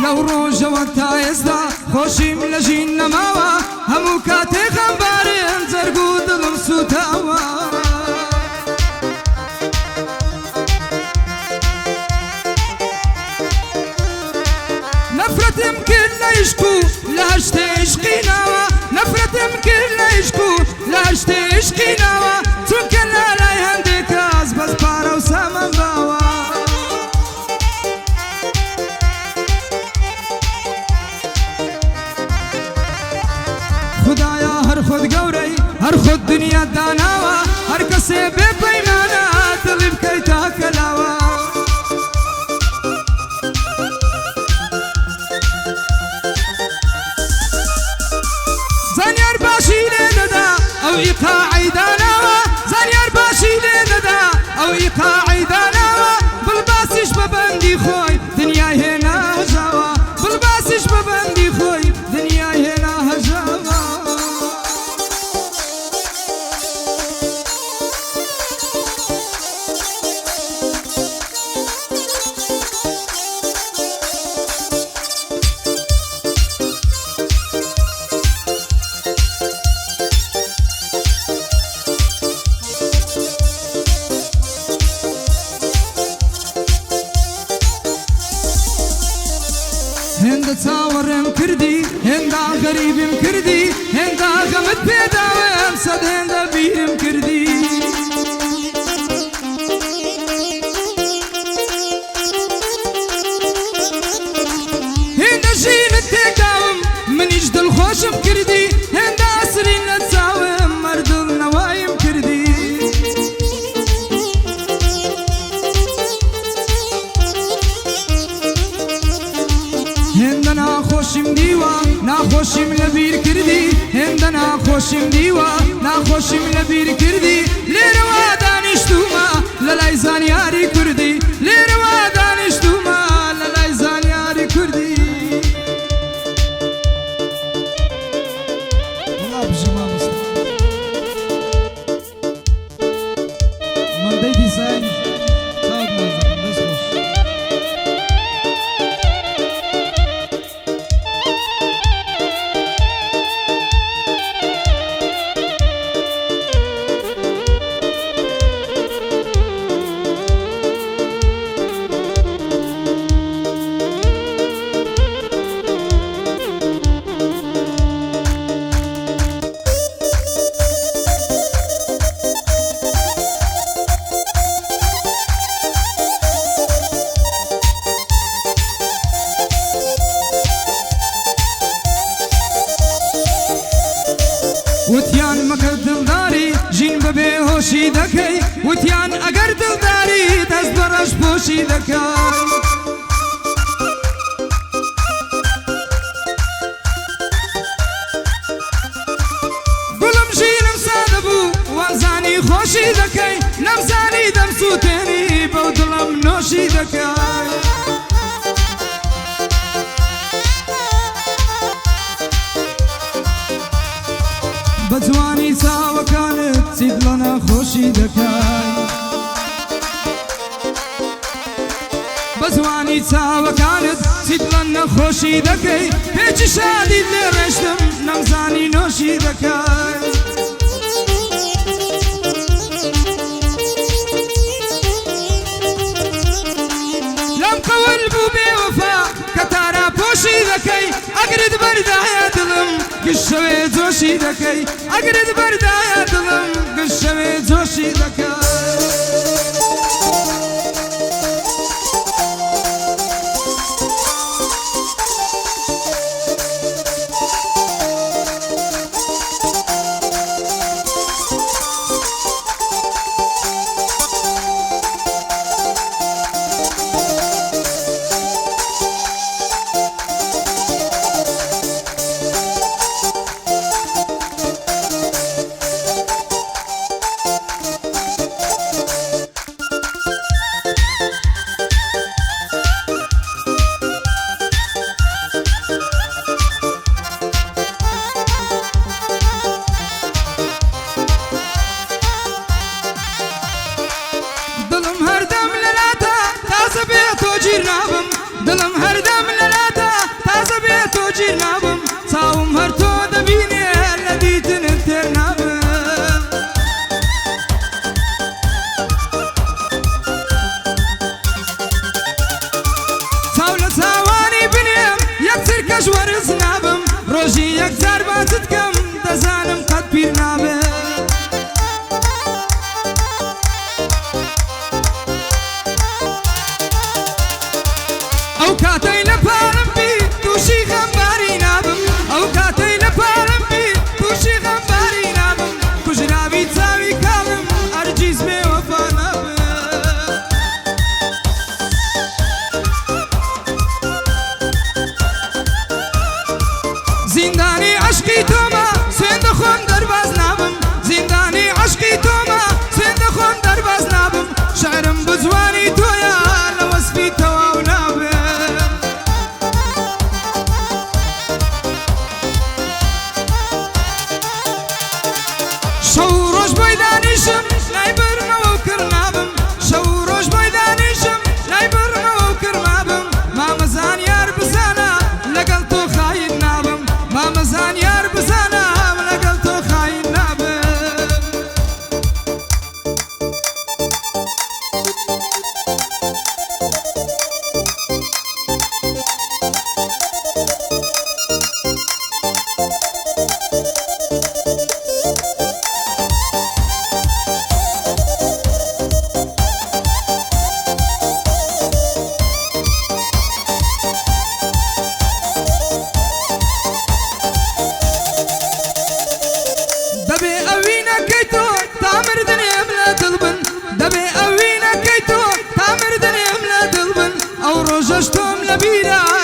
لەو ڕۆژەوە تا ئێستا خۆشیم لە ژین نەماوە هەموو کاتێ خەمبارم جەرگ و دڵم سوتاوە نەفرەتم کرد لە عیشق و لە هەشتێ عیشقی ناوە نەفرەتم کرد لە عیشق و لە هەشتێ عیشقی ناوە چونکە لە لای هەندێک کەس بەس پارە و سامان باوە خدایە هەر خۆت گەورەی هەر خۆت دنیا داناوە هەر کەسێ بێ پەیمانە دڵی بکەیتە کەلاوە زانیار باشی لێ دەدا ئەو ئیقاعی داناوە زانیار باشی لێ دەدا ئەو ئیقاعی داناوە بڵباسیش بە بەندی خۆی دنیای هێنا هەژاوە بڵباسیش بە بەندی خۆی دنیای هێنا هەژاوە هێندە چاوەڕێم کردی هێندا غەریبم کردی هێندا غەمت پێداوێم سەد هێندە بیرم کردی هێندە ژینت تێکداوم منیش دڵخۆشم کردی هێندا ئەسرین لە چاوم مەردڵ نەوایم کردی هێندە ناخۆشیم دیوە ناخۆشیم لەبیر کردی هێندە ناخۆشیم دیوە ناخۆشیم لەبیر کردی لێرەوە دانیشتومە لە لای زانیاری کوردی لێرەوە دانیشتومە لە لای زانیاری کوردی وڵا بژی مامۆستا مەندەی دیزاین چاوت مازەکەم دەست خۆش وتیان مەکە دڵداری ژین بە بێهۆشی دەکەی وتیان ئەگەر دڵداری دەست بە ڕەش پۆشی دەکەی گوڵم ژینم سادە بوو وەزانی خۆشی دەکەی نەمزانی دەمسووتێنی بەو دڵم نۆشی دەکەی بە جوانی چاوەکانت چیت لە نەخۆشی دەکەی بە جوانی چاوەکانت چیت لە نەخۆشی دەکەی پێچی شادیت لێ ڕێشتم نەمزانی نۆشی دەکەی لەم قەول بوو بێوەفا کە تارا پۆشی دەکەی ئەگرت بەردایە دڵم گشتەوێ جۆشی دەکەی ئەگرت بەردایە دڵم گشتەوێ جۆشی دەکەی یەکجار باتت کەم دەزانم قەت پیر نابێ ئەو کاتەی لە پاڵم بی تووشی خەمباری نابم ئەو کاتەی لە پاڵم بی تووشی خەمباری نابم کوژراوی چاوی کاڵم هەرگیز بێوەفا نابم زیندانی عشقی تۆمە سوێن دەخۆم دەرباز نابم زیندانی عشقی تۆمە سوێن دەخۆم دەرباز نابم شعرم بجوانی تۆیە لە وەسفی تەواو نابێ شەو ڕۆژ بۆی دانیشم لای بەرمەوە و کڕنابم شەو ڕۆژ بۆی دانیشم لای بەرمەوە و کڕنابم مامەزان یار بزانە لەگەڵ تۆ خاین نابم مامەزان یار بزانە لەگەڵ تۆ خاین نابم دەبێ ئەوی نەکەی تۆ تا مردنێم لە دڵ بن دەبێ ئەوی نەکەی تۆ تا مردنێم لە دڵ بن ئەو ڕۆژەش تۆم لە بیرە